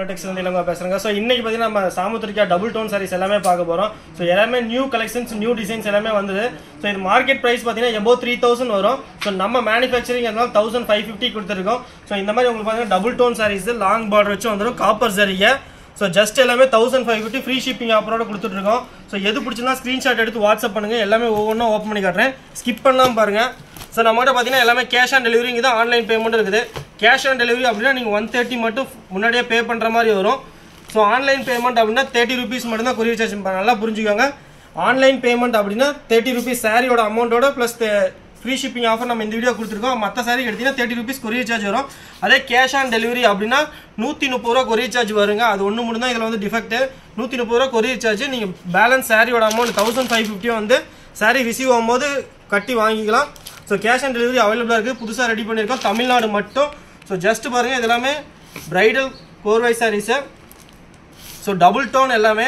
Textile Ilango பேசுறேங்க. So இன்னைக்கு பார்த்தீங்கன்னா நம்ம சாமுத்திரிக்கா டபுள் டோன் சாரீஸ் எல்லாமே பார்க்க போகிறோம். ஸோ எல்லாமே நியூ கலெக்ஷன்ஸ் நியூ டிசைன்ஸ் எல்லாமே வந்தது. ஸோ இது மார்க்கெட் ப்ரைஸ் பார்த்தீங்கன்னா எபோவ் 3000 வரும். ஸோ நம்ம மேனுஃபேக்சரிங் அதனால 1550 கொடுத்துருக்கோம். ஸோ இந்த மாதிரி உங்களுக்கு பார்த்தீங்கன்னா double tone sarees long border வச்சு வந்துடும் காப்பர் சரிங்க. ஸோ ஜஸ்ட் எல்லாமே 1550 ஃப்ரீ ஷிப்பிங் ஆஃபரோட கொடுத்துட்ருக்கோம். ஸோ எது பிடிச்சிருந்தா ஸ்க்ரீன்ஷாட் எடுத்து வாட்ஸ்அப் பண்ணுங்கள். எல்லாமே ஒவ்வொன்றும் ஓப்பன் பண்ணி காட்டுறேன், ஸ்கிப் பண்ணாமல் பாருங்கள். ஸோ நம்மகிட்ட பார்த்தீங்கன்னா எல்லாமே கேஷ் ஆன் டெலிவரி, இங்கே தான் ஆன்லைன் பேமெண்ட் இருக்குது. கேஷ் ஆன் டெலிவரி அப்படின்னா நீங்கள் 130 மட்டும் முன்னாடியே பே பண்ணுற மாதிரி வரும். ஸோ ஆன்லைன் பேமெண்ட் அப்படின்னா 30 ரூபீஸ் மட்டும்தான் கொரியர் சார்ஜ். நல்லா புரிஞ்சுக்கோங்க. ஆன்லைன் பேமெண்ட் அப்படின்னா 30 ரூபீஸ் சாரியோட அமௌண்ட்டோட ப்ளஸ் ஃப்ரீ ஷிப்பிங் ஆஃபர் நம்ம இந்த வீடியோ கொடுத்துருக்கோம். மற்ற சாரி எடுத்தீங்கன்னா 30 ரூபீஸ் கொரியர் சார்ஜ் வரும். அதே கேஷ் ஆன் டெலிவரி அப்படின்னா 130 ரூபா கொரியர் சார்ஜ் வருங்க. அது ஒன்று மட்டும் தான் இதில் வந்து டிஃபெக்ட். 130 ரூபா கொரியர் சார்ஜ். நீங்கள் பேலன்ஸ் சாரியோட அமௌண்ட் 1550 வந்து சாரி ரிசீவ் ஆகும்போது கட்டி வாங்கிக்கலாம். ஸோ கேஷ் ஆன் டெலிவரி அவைலபிளாக இருக்குது. புதுசாக ரெடி பண்ணியிருக்கோம், தமிழ்நாடு மட்டும். ஸோ ஜஸ்ட் பாருங்கள், இது எல்லாமே பிரைடல் கோர்வை சாரீஸு. ஸோ டபுள் டோன் எல்லாமே.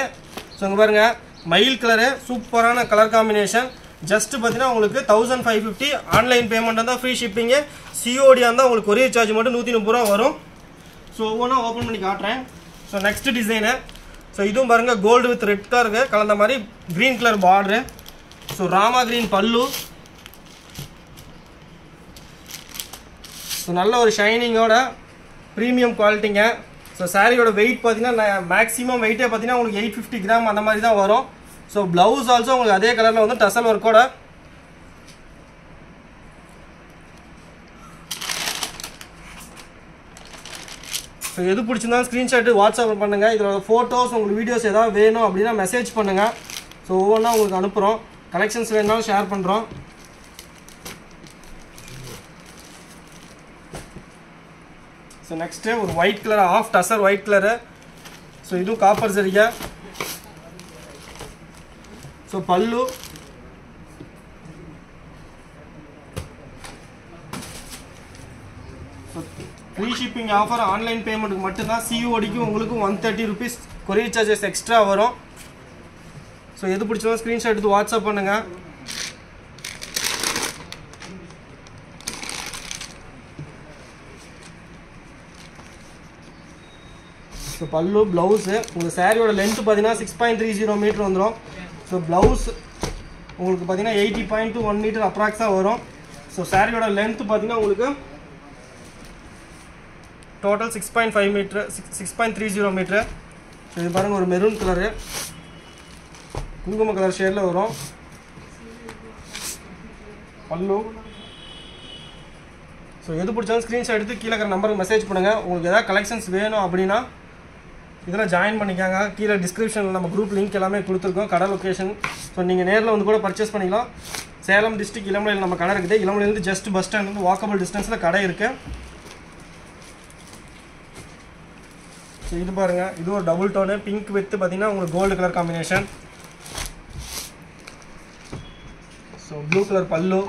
ஸோ இங்கே பாருங்கள், மயில் கலரு சூப்பரான கலர் காம்பினேஷன். ஜஸ்ட் பார்த்தீங்கன்னா உங்களுக்கு 1550 ஆன்லைன் பேமெண்ட் இருந்தால் ஃப்ரீ ஷிப்பிங்கு. சிஓடியாக இருந்தால் உங்களுக்கு கொரியர் சார்ஜ் மட்டும் 130 ரூபா வரும். ஸோ ஒவ்வொன்றா ஓப்பன் பண்ணி காட்டுறேன். So next design. ஸோ இதுவும் பாருங்கள், கோல்டு வித் ரெட் கலருக்கு கலந்த மாதிரி green colour border. So Rama green பல்லு. ஸோ நல்ல ஒரு ஷைனிங்கோட ப்ரீமியம் குவாலிட்டிங்க. ஸோ சாரியோட வெயிட் பார்த்தீங்கன்னா மேக்ஸிமம் வெயிட்டே பார்த்தீங்கன்னா உங்களுக்கு 850 கிராம் அந்த மாதிரி தான் வரும். ஸோ ப்ளவுஸ் ஆல்சோ உங்களுக்கு அதே கலரில் வந்து டசல் ஒர்க்கோட. ஸோ எது பிடிச்சிருந்தாலும் ஸ்க்ரீன்ஷாட்டு வாட்ஸ்அப் பண்ணுங்கள். இதோட ஃபோட்டோஸ் உங்களுக்கு வீடியோஸ் ஏதாவது வேணும் அப்படின்னா மெசேஜ் பண்ணுங்கள். ஸோ ஒவ்வொன்றா உங்களுக்கு அனுப்புகிறோம். கலெக்ஷன்ஸ் வேணுனாலும் ஷேர் பண்ணுறோம். ஸோ நெக்ஸ்ட்டு ஒரு white colour of tussar white colour. So இதுவும் காப்பர் சரிங்க. So pallu. So free shipping offer online பேமெண்ட்டுக்கு மட்டும்தான். சிஓடிக்கு உங்களுக்கு 130 ரூபீஸ் கொரியர் சார்ஜஸ் எக்ஸ்ட்ரா வரும். ஸோ எது பிடிச்சாலும் ஸ்க்ரீன்ஷாட் எடுத்து வாட்ஸ்அப் பண்ணுங்கள். ஸோ பல்லு ப்ளவுஸு உங்கள் சாரியோட லென்த்து பார்த்தீங்கன்னா 6.30 மீட்டர் வந்துடும். ஸோ ப்ளவுஸ் உங்களுக்கு பார்த்தீங்கன்னா 80.1 மீட்டர் அப்ராக்ஸாக வரும். ஸோ சாரியோட லென்த்து பார்த்தீங்கன்னா உங்களுக்கு டோட்டல் 6.5 மீட்ரு 6.30 மீட்ரு. ஸோ இது பாருங்கள், ஒரு மெரூன் கலரு குங்கும கலர் ஷேடில் வரும் பல்லு. ஸோ எது பிடிச்சாலும் ஸ்க்ரீன்ஷாட் எடுத்து கீழே இருக்கிற நம்பருக்கு மெசேஜ் பண்ணுங்கள். உங்களுக்கு எதாவது கலெக்ஷன்ஸ் வேணும் அப்படின்னா இதெல்லாம் ஜாயின் பண்ணிக்காங்க. கீழே டிஸ்கிரிப்ஷனில் நம்ம குரூப் லிங்க் எல்லாமே கொடுத்துருக்கோம், கடை லொக்கேஷன். ஸோ நீங்கள் நேரில் வந்து கூட பர்ச்சேஸ் பண்ணிக்கலாம். சேலம் டிஸ்ட்ரிக்ட் இளமலையில் நம்ம கடை இருக்குது. இளமலையிலேருந்து ஜஸ்ட் பஸ் ஸ்டாண்ட் வந்து வாக்கபிள் டிஸ்டன்ஸில் கடை இருக்குது. ஸோ இது பாருங்கள், இது ஒரு டபுள் டோனு பிங்க் வித் பார்த்தீங்கன்னா உங்களுக்கு gold colour combination. So blue colour pallu.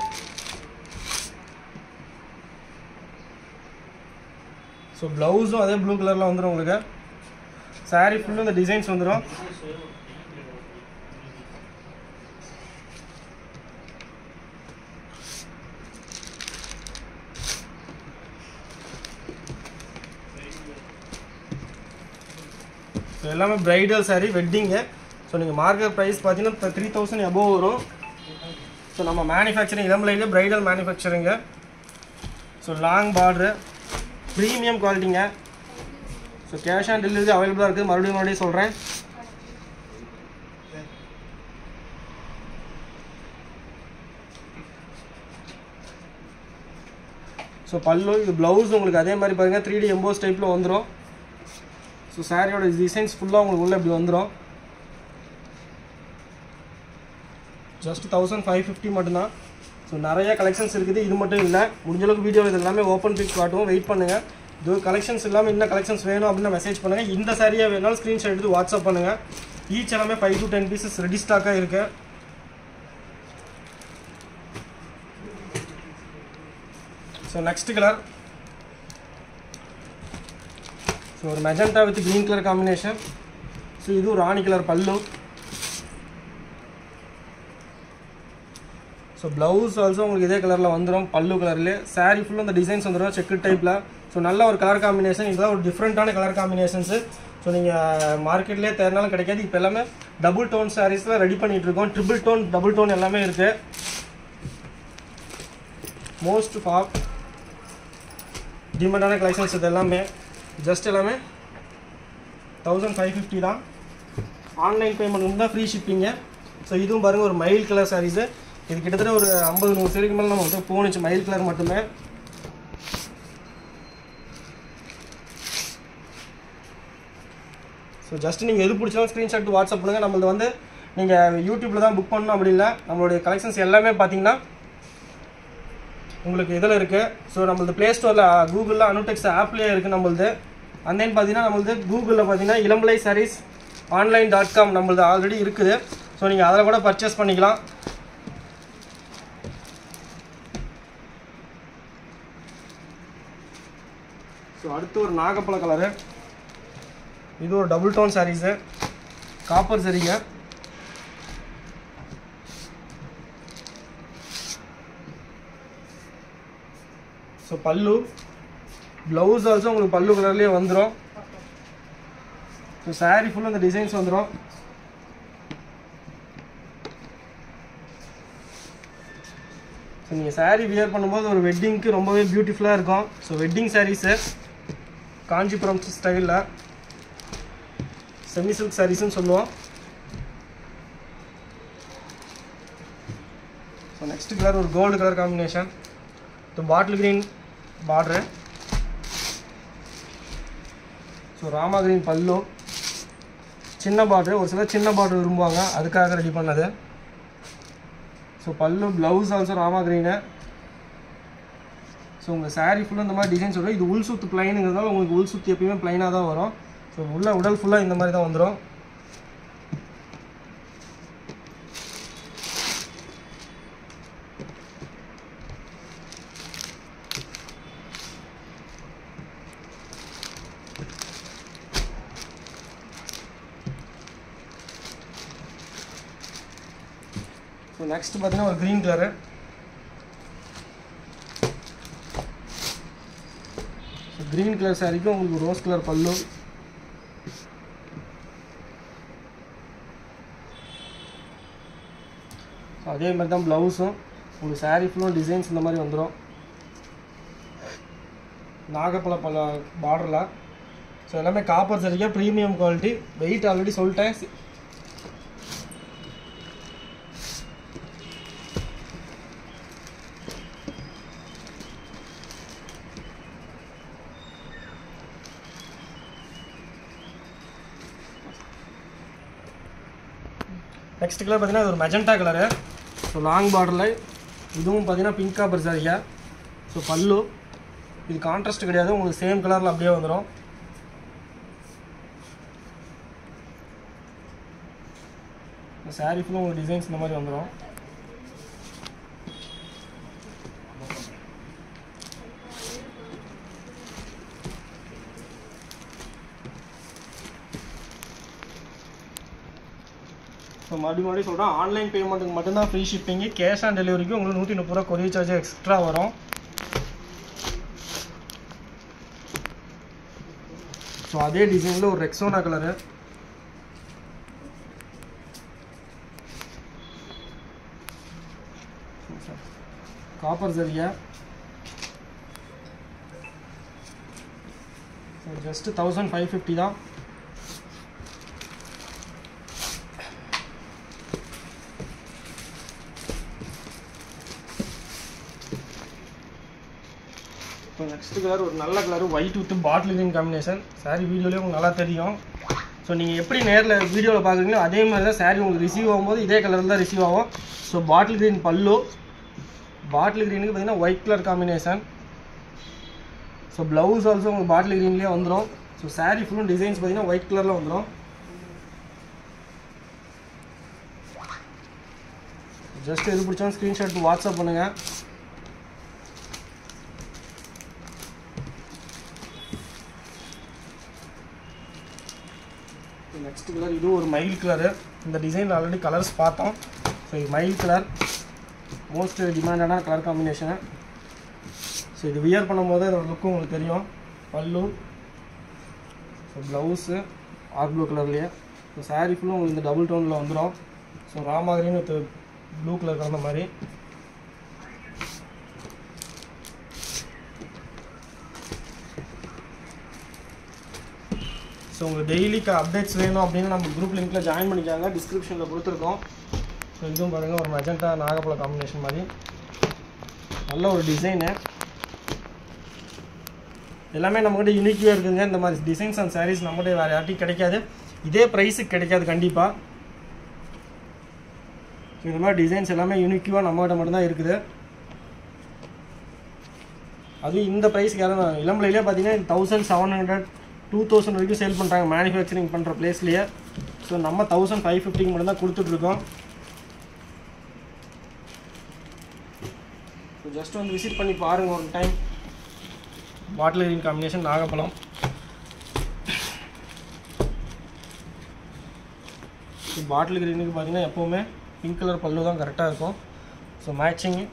So ப்ளவுஸும் அதே ப்ளூ கலரில் வந்துடும் உங்களுக்கு. சாரி ஃபுல்லும் இந்த டிசைன்ஸ் வந்துடும். ஸோ எல்லாமே பிரைடல் சாரி வெட்டிங்கு. ஸோ நீங்கள் மார்க்கெட் ப்ரைஸ் பார்த்தீங்கன்னா 3000 அபோவ் வரும். ஸோ நம்ம மேனுஃபேக்சரிங் இளமலையிலே பிரைடல் மேனுஃபேக்சரிங்க. ஸோ லாங் பார்டரு ப்ரீமியம் குவாலிட்டிங்க. ஸோ கேஷ் ஆன் டெலிவரி அவைலபிளாக இருக்குது. மறுபடியும் சொல்கிறேன். ஸோ பல்லு இது ப்ளவுஸ் உங்களுக்கு அதே மாதிரி பாருங்கள் 3D எம்போஸ் டைப்பில் வந்துடும். ஸோ சாரியோட டிசைன்ஸ் ஃபுல்லாக உங்களுக்கு உள்ளே இப்படி வந்துடும். ஜஸ்ட் 1550 மட்டும்தான். ஸோ நிறைய கலெக்ஷன்ஸ் இருக்குது. இது மட்டும் இல்லை, முடிஞ்சளவுக்கு வீடியோவில் இது எல்லாமே ஓப்பன் பிக் காட்டுவோம். வெயிட் பண்ணுங்கள். இது கலெக்ஷன்ஸ் இல்லாமல் இன்னும் கலெக்ஷன்ஸ் வேணும் அப்படின்னா மெசேஜ் பண்ணுங்கள். இந்த சாரியாக வேணாலும் ஸ்க்ரீன்ஷாட் எடுத்து வாட்ஸ்அப் பண்ணுங்கள். ஈச் எல்லாமே 5 to 10 பீசஸ் ரெடி ஸ்டாக்காக இருக்குது. So next colour. ஸோ ஒரு magenta with green colour combination. So இது ராணி colour pallu. So blouse also உங்களுக்கு இதே கலரில் வந்துடும், பல்லு கலர்லேயே. சாரீ ஃபுல்லாக அந்த டிசைன்ஸ் வந்துடும் செக்கு டைப்பில். ஸோ நல்ல ஒரு கலர் காம்பினேஷன், இதெல்லாம் ஒரு டிஃப்ரெண்ட்டான கலர் காம்பினேஷன்ஸு. ஸோ நீங்கள் மார்க்கெட்லேயே தேர்னாலும் கிடைக்காது. இப்போ எல்லாமே டபுள் டோன் சாரீஸில் ரெடி பண்ணிகிட்ருக்கோம். ட்ரிபிள் டோன், டபுள் டோன் எல்லாமே இருக்குது. மோஸ்ட் டிமாண்டான கலெக்ஷன்ஸ் இது எல்லாமே. ஜஸ்ட் எல்லாமே 1550 தான். ஆன்லைன் பேமெண்ட் தான், ஃப்ரீ ஷிப்பிங்கு. ஸோ இதுவும் பாருங்கள் ஒரு மயில் கலர் சாரீஸு. இது கிட்டத்தட்ட ஒரு 50-100 சாரிக்கு மேலே நம்ம வந்து போணுச்சு, மயில் கலர் மட்டுமே. ஸோ ஜஸ்ட் நீங்கள் எது பிடிச்சாலும் ஸ்க்ரீன்ஷாட் வாட்ஸ்அப் பண்ணுங்கள். நம்மளது வந்து நீங்கள் யூடியூப்பில் தான் புக் பண்ணணும் அப்படி இல்லை. நம்மளுடைய கலெக்ஷன்ஸ் எல்லாமே பார்த்தீங்கன்னா உங்களுக்கு இதில் இருக்குது. ஸோ நம்மளது ப்ளே ஸ்டோரில், கூகுளில், அனுடெக்ஸ் ஆப்லேயே இருக்குது நம்மளது. அண்ட் தென் பார்த்தீங்கன்னா நம்மளது கூகுளில் பார்த்தீங்கன்னா இளம்பலை சாரீஸ் online.com நம்மளது ஆல்ரெடி இருக்குது. ஸோ நீங்கள் அதில் கூட பர்ச்சேஸ் பண்ணிக்கலாம். ஸோ அடுத்து ஒரு நாகப்பழ கலரு. இது ஒரு டபுள் டோன் சாரீஸு, காப்பர் சரிங்க. ஸோ பல்லு, ப்ளவுஸ் ஆல்சோ உங்களுக்கு பல்லு கலர்லேயே வந்துடும். ஸோ சாரீ ஃபுல்லாக அந்த டிசைன்ஸ் வந்துடும். ஸோ நீங்கள் சாரீ வியர் பண்ணும்போது ஒரு வெட்டிங்க்கு ரொம்பவே பியூட்டிஃபுல்லாக இருக்கும். ஸோ வெட்டிங் சாரீஸு காஞ்சிபுரம் ஸ்டைலில் செமி சில்க் சாரீஸ்ன்னு சொல்லுவோம். ஸோ நெக்ஸ்ட் கலர் ஒரு gold colour combination. So bottle green border. So Rama green pallu, சின்ன பார்டரு. ஒரு சிலர் சின்ன பார்டர் விரும்புவாங்க, அதுக்காக ரெடி பண்ணது. ஸோ பல்லு, blouse also Rama green. So உங்கள் சாரீ ஃபுல்லாக இந்த மாதிரி டிசைன்ஸ் வரும். இது உள் சுத்து பிளைனுங்கிறதால உங்களுக்கு உள் சுற்றி எப்பயுமே பிளைனாக தான் வரும். ஸோ உடல் ஃபுல்லாக இந்த மாதிரி தான் வந்துடும். ஸோ நெக்ஸ்ட் பார்த்தீங்கன்னா ஒரு green colour. So green colour சாரீக்கு உங்களுக்கு ரோஸ் கலர் பல்லு. ஸோ அதே மாதிரி தான் ப்ளவுஸும் உங்களுக்கு சாரீ ஃபுல்லும் டிசைன்ஸ் இந்த மாதிரி வந்துடும். நாகப்பழ பார்டரில். ஸோ எல்லாமே காப்பர் சரிக்கா, ப்ரீமியம் குவாலிட்டி. வெயிட் ஆல்ரெடி சொல்லிட்டேன். நெக்ஸ்ட் கலர் பார்த்தீங்கன்னா இது ஒரு மெஜெண்டா கலரு. ஸோ லாங் பார்டரில். இதுவும் பார்த்தீங்கன்னா பிங்க் காப்பர் சாரியா. ஸோ பல்லு இது கான்ட்ராஸ்ட் கிடையாது, உங்களுக்கு சேம் கலரில் அப்படியே வந்துடும். சாரீ ஃபுல்லாக உங்களுக்கு டிசைன்ஸ் இந்த மாதிரி வந்துடும். ஸோ மறுபடியும் சொல்கிறேன், ஆன்லைன் பேமெண்ட்டுக்கு மட்டும்தான் ஃப்ரீ ஷிப்பிங்கு. கேஷ் ஆன் டெலிவரிக்கு உங்களுக்கு 130 ரூபா கொரியர் சார்ஜ் எக்ஸ்ட்ரா வரும். ஸோ அதே டிசைனில் ஒரு ரெக்ஸோனா கலரு. காப்பர் சரியா. ஸோ ஜஸ்ட் 1550 தான். நெக்ஸ்ட் கலர் ஒரு நல்ல colour, white with bottle green combination. Sari வீடியோலேயே உங்களுக்கு நல்லா தெரியும். ஸோ நீங்கள் எப்படி நேரில் வீடியோவில் பார்க்குறீங்களோ அதே மாதிரி தான் சாரீ உங்களுக்கு ரிசீவ் ஆகும்போது இதே கலரில் தான் ரிசீவ் ஆகும். ஸோ பாட்டில் கிரீன் பல்லு, பாட்டில் கிரீனுக்கு பார்த்தீங்கன்னா white colour combination. So blouse also உங்களுக்கு பாட்டில் கிரீன்லேயே வந்துடும். ஸோ சாரீ ஃபுல்லும் டிசைன்ஸ் பார்த்தீங்கன்னா ஒயிட் கலரில் வந்துடும். ஜஸ்ட் எது பிடிச்சாலும் ஸ்க்ரீன்ஷாட் வாட்ஸ்அப் பண்ணுங்கள். நெக்ஸ்ட் கலர் இது ஒரு மயில் கலரு. இந்த டிசைன் ஆல்ரெடி கலர்ஸ் பார்த்தோம். ஸோ இது மயில் கலர் மோஸ்ட் டிமாண்டான கலர் காம்பினேஷனு. ஸோ இது வியர் பண்ணும்போது அதோட லுக்கும் உங்களுக்கு தெரியும். Pallu, so blouse or blue கலர்லேயே. ஸோ சாரீ ஃபுல்லும் உங்களுக்கு இந்த டபுள் டோனில் வந்துடும். So Rama green with blue colour கலந்த மாதிரி. ஸோ உங்களுக்கு டெய்லிக்கு அப்டேட்ஸ் வேணும் அப்படின்னு நம்ம குரூப் லிங்க்கில் ஜாயின் பண்ணிக்காங்க, டிஸ்கிரிப்ஷனில் கொடுத்துருக்கோம். ஸோ இதுவும் பாருங்கள் ஒரு மெஜெண்டா நாகப்பழ காம்பினேஷன் மாதிரி நல்ல ஒரு டிசைனு. எல்லாமே நம்மகிட்ட யூனிக்காக இருக்குதுங்க. இந்த மாதிரி டிசைன்ஸ் அண்ட் சாரீஸ் நம்மகிட்ட வேறு யார்ட்டையும் கிடைக்காது, இதே ப்ரைஸுக்கு கிடைக்காது கண்டிப்பாக. ஸோ இந்த மாதிரி டிசைன்ஸ் எல்லாமே யூனிக்காக நம்மகிட்ட மட்டும்தான் இருக்குது. அதுவும் இந்த ப்ரைஸ்க்கு யாரும் இளம்பிள்ளையிலே பார்த்தீங்கன்னா 1700 2000 வரைக்கும் சேல் பண்ணுறாங்க மேனுஃபேக்சரிங் பண்ணுற பிளேஸ்லேயே. ஸோ நம்ம 1550 மட்டும் தான் கொடுத்துட்ருக்கோம். ஸோ ஜஸ்ட் வந்து விசிட் பண்ணி பாருங்கள் ஒரு டைம். பாட்டில் கிரீன் காம்பினேஷன் நாகப்பழம். ஸோ பாட்டில் கிரீனுக்கு பார்த்தீங்கன்னா எப்போவுமே பிங்க் கலர் பல்லு தான் கரெக்டாக இருக்கும். So matching.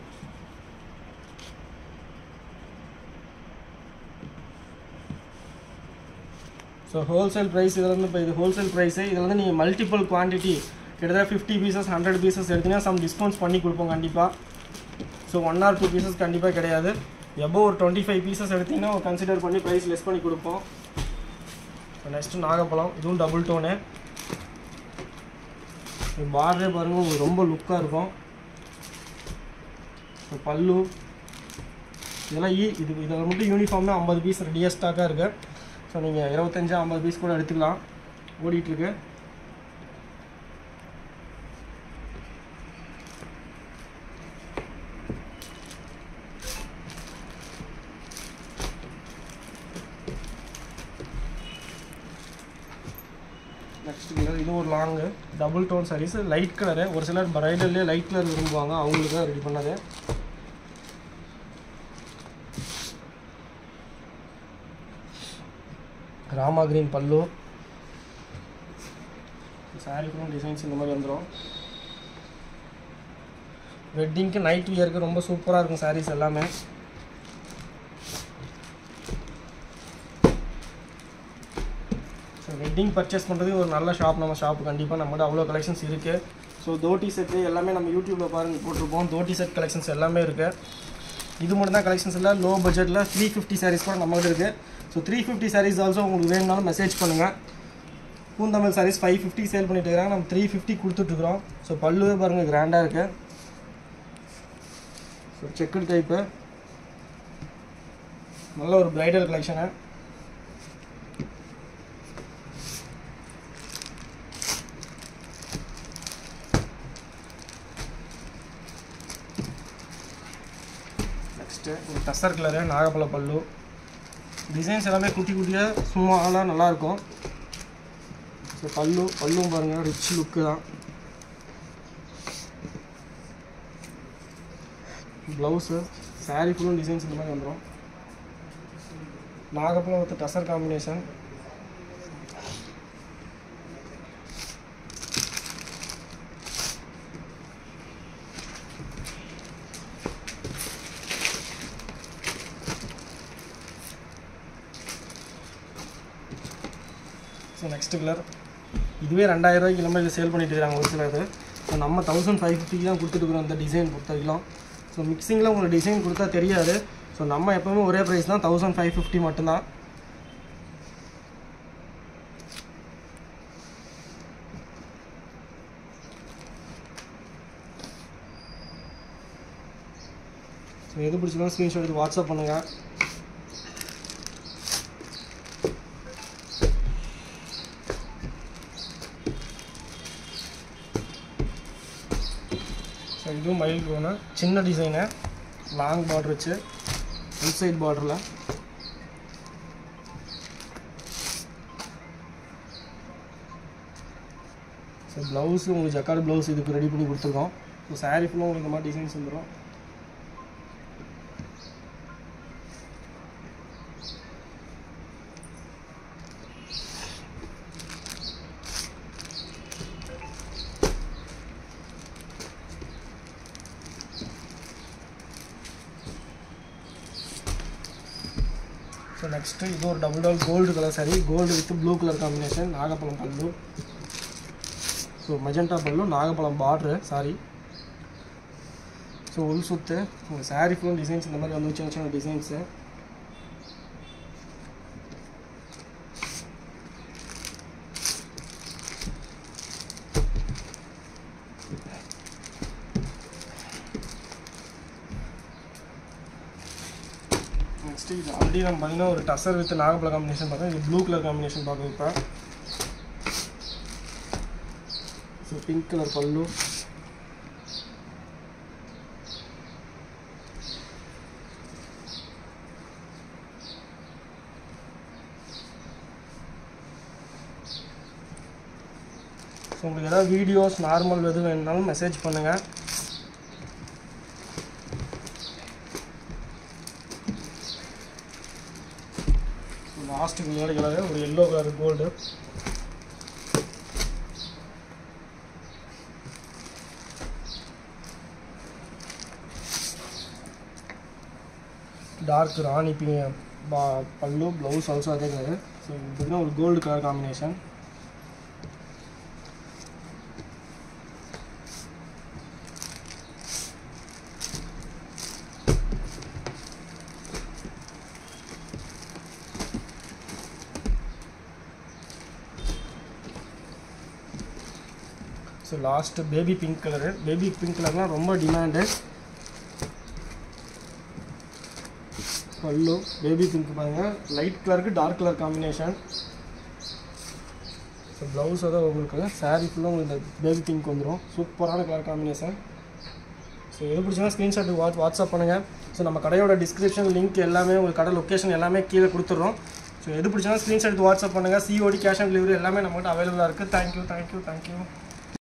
So wholesale price இதில் வந்து இப்போ இது ஹோல்சேல் ப்ரைஸு. இதில் வந்து நீங்கள் மல்டிபிள் குவான்டிட்டி கிட்டத்தட்ட 50 பீசஸ் 100 பீசஸ் எடுத்தீங்கன்னா சம் டிஸ்கவுண்ட்ஸ் பண்ணி கொடுப்போம் கண்டிப்பாக. ஸோ 1 or 2 பீசஸ் கண்டிப்பாக கிடையாது. எபோவ் ஒரு 25 பீசஸ் எடுத்திங்கன்னா கன்சிடர் பண்ணி ப்ரைஸ் லெஸ் பண்ணி கொடுப்போம். ஸோ நெக்ஸ்ட்டு நாகப்பழம், இதுவும் டபுள் டோனு. பார்டரே பாருங்கள் உங்களுக்கு ரொம்ப லுக்காக இருக்கும். ஸோ பல்லு இதெல்லாம் இதில் மட்டும் யூனிஃபார்மே 50 பீஸ் ரெடியாக ஸ்டாக்காக இருக்குது. ஸோ நீங்கள் 25-50 பீஸ் கூட எடுத்துக்கலாம், ஓடிட்டுருக்கு. நெக்ஸ்ட் கலர், இது ஒரு long double tone sarees, light colour. ஒரு சிலர் பிரைடல்லே லைட் கலர் விரும்புவாங்க, அவங்களுக்கு தான் ரெடி பண்ணது. ராமா கிரீன் பல்லு, சாரீக்கும் டிசைன்ஸ் இந்த மாதிரி வந்துடும். வெட்டிங்க்கு நைட் வியருக்கு ரொம்ப சூப்பராக இருக்கும் சாரீஸ் எல்லாமே. ஸோ வெட்டிங் பர்ச்சேஸ் பண்ணுறதுக்கு ஒரு நல்ல ஷாப் நம்ம ஷாப் கண்டிப்பாக நம்மகிட்ட அவ்வளோ கலெக்ஷன்ஸ் இருக்குது. ஸோ தோட்டி செட்டு எல்லாமே நம்ம யூடியூப்பில் பாருங்கள் போட்டிருப்போம். தோட்டி செட் கலெக்ஷன்ஸ் எல்லாமே இருக்குது. இது மட்டும் தான் கலெக்ஷன்ஸ் இல்லை. லோ பட்ஜெட்டில் 350 சாரீஸ் கூட நம்மகிட்ட இருக்குது. ஸோ 350 சாரீஸ் ஆல்சோ உங்களுக்கு வேணும்னாலும் மெசேஜ் பண்ணுங்கள். பூந்தமிழ் சாரீஸ் 550 சேல் பண்ணிட்டு இருக்காங்க, நம்ம 350 கொடுத்துட்ருக்குறோம். ஸோ பல்லுவே பாருங்கள் கிராண்டாக இருக்குது. ஸோ செக்குடு டைப்பு நல்ல ஒரு பிரைடல் கலெக்ஷனு. நெக்ஸ்ட்டு ஒரு டசர் கலரு நாகப்பழ பல்லு. டிசைன்ஸ் எல்லாமே குட்டி குட்டியாக சும்மாலாம் நல்லாயிருக்கும். ஸோ பல்லும் பாருங்கள் ரிச் லுக்கு தான். ப்ளவுஸு சாரீ ஃபுல்லும் டிசைன்ஸ் இந்த மாதிரி வந்துடும். நாகப்பழம் with tussar combination. So next colour, இதுவே 2000 ரூபாய்க்கு இந்த மாதிரி சேல் பண்ணிட்டு இருக்காங்க ஒரு சிலர். ஸோ நம்ம 1550 தான் கொடுத்துட்டுருக்குறோம் இந்த டிசைன் பொறுத்த வரைக்கும். ஸோ மிக்சிங்கில் உங்களுக்கு டிசைன் கொடுத்தா தெரியாது. ஸோ நம்ம எப்போவுமே ஒரே ப்ரைஸ் தான், 1550 மட்டும்தான். ஸோ எது பிடிச்சிருந்தா ஸ்க்ரீன்ஷாட் எடுத்து வாட்ஸ்அப் பண்ணுங்கள். ஸோ இதுவும் மயில் கோனு, சின்ன டிசைனு, லாங் பார்டர் வச்சு இன்சைட் சைட் பார்டரில். ஸோ ப்ளவுஸு உங்களுக்கு ஜக்கார்டு ப்ளவுஸ் இதுக்கு ரெடி பண்ணி கொடுத்துருக்கோம். ஸோ சாரீ ஃபுல்லும் உங்களுக்கு இந்த மாதிரி டிசைன்ஸ் வந்துடும். ஸோ next இது ஒரு டபுள் டோல் gold colour saree, gold with blue colour combination, நாகப்பழம் பல்லு. ஸோ மெஜெண்டா பல்லு, நாகப்பழம் பார்டரு சாரி. ஸோ உள் சுத்து உங்கள் saree ஃபுல் டிசைன்ஸ் இந்த மாதிரி வந்து சின்ன சின்ன டிசைன்ஸு. நெக்ஸ்ட் இது ஆல்ரெடி நம்ம பார்த்தீங்கன்னா ஒரு டசர் வித் நாகப்பழம் காம்பினேஷன் பார்த்தோம். இது ப்ளூ கலர் காம்பினேஷன் பார்க்கணும் இப்போ. So pink colour pallu. So உங்களுக்கு ஏதாவது வீடியோஸ் நார்மல் எது வேணுனாலும் மெசேஜ் பண்ணுங்கள். லாஸ்ட்டுக்கு முன்னாடி கலர் ஒரு yellow colour gold. Dark Rani pallu, blouse also அதே கலர். ஸோ பார்த்தீங்கன்னா ஒரு gold colour combination. So last baby pink colour. Baby pink கலர்லாம் ரொம்ப டிமாண்டு. பல்லு பேபி பிங்க் பாருங்கள், லைட் கலருக்கு dark colour combination. So blouse தான் உங்களுக்கு saree ஃபுல்லாக உங்களுக்கு இந்த பேபி பிங்க் வந்துடும். சூப்பரான கலர் காம்பினேஷன். ஸோ எது பிடிச்சா ஸ்க்ரீன்ஷாட் வாட்ஸ்அப் பண்ணுங்கள். ஸோ நம்ம கடையோட டிஸ்கிரிப்ஷன் லிங்க் எல்லாமே உங்களுக்கு கடை லொக்கேஷன் எல்லாமே கீழே கொடுத்துட்றோம். ஸோ எது பிடிச்சா ஸ்க்ரீன்ஷாட் வாட்ஸ்அப் பண்ணுங்கள். COD கேஷ் ஆன் டெலிவரி எல்லாமே நம்மகிட்ட அவைலபிளாக இருக்குது. தேங்க்யூ.